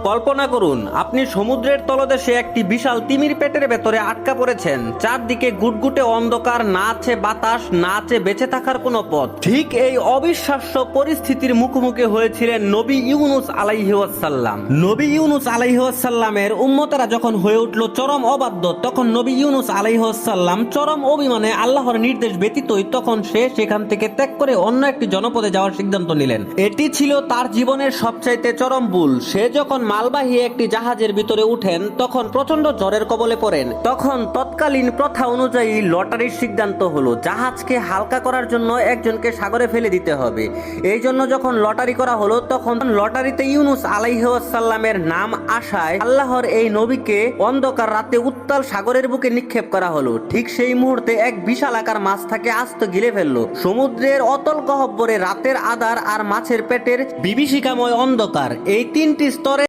কল্পনা করুন আপনি সমুদ্রের তলদেশে একটি বিশাল তিমির পেটের ভেতরে আটকা পড়েছেন। চারদিকে গুটগুটে অন্ধকার, না আছে বাতাস, না আছে বেঁচে থাকার কোনো পথ। ঠিক এই অবিশ্বাস্য পরিস্থিতির মুখোমুখি হয়েছিলেন নবী ইউনুস আলাইহি ওয়াসাল্লাম। নবী ইউনুস আলাইহি ওয়াসাল্লামের উম্মতেরা যখন হয়ে উঠল চরম অবাধ্য, তখন নবী ইউনুস আলাইহি ওয়াসাল্লাম চরম অভিমানে আল্লাহর নির্দেশ ব্যতীতই তখন সে সেখান থেকে ত্যাগ করে অন্য একটি জনপদে যাওয়ার সিদ্ধান্ত নিলেন। এটি ছিল তার জীবনের সবচাইতে চরম ভুল। সে যখন মালবাহী একটি জাহাজের ভিতরে উঠেন তখন প্রচন্ড ঝড়ের কবলে পড়েন। তখন তৎকালীন প্রথা অনুযায়ী লটারির সিদ্ধান্ত হলো জাহাজকে হালকা করার জন্য একজনকে সাগরে ফেলে দিতে হবে। এই জন্য যখন লটারি করা হলো তখন লটারিতে ইউনুস আলাইহিস সালামের নাম আসায় আল্লাহর এই নবীকে অন্ধকার রাতে উত্তাল সাগরের বুকে নিক্ষেপ করা হলো। ঠিক সেই মুহূর্তে এক বিশাল আকার মাছ তাকে আস্ত গিলে ফেললো। সমুদ্রের অতল গহ্বরে রাতের আধার আর মাছের পেটের বিভীষিকাময় অন্ধকার, এই তিনটি স্তরে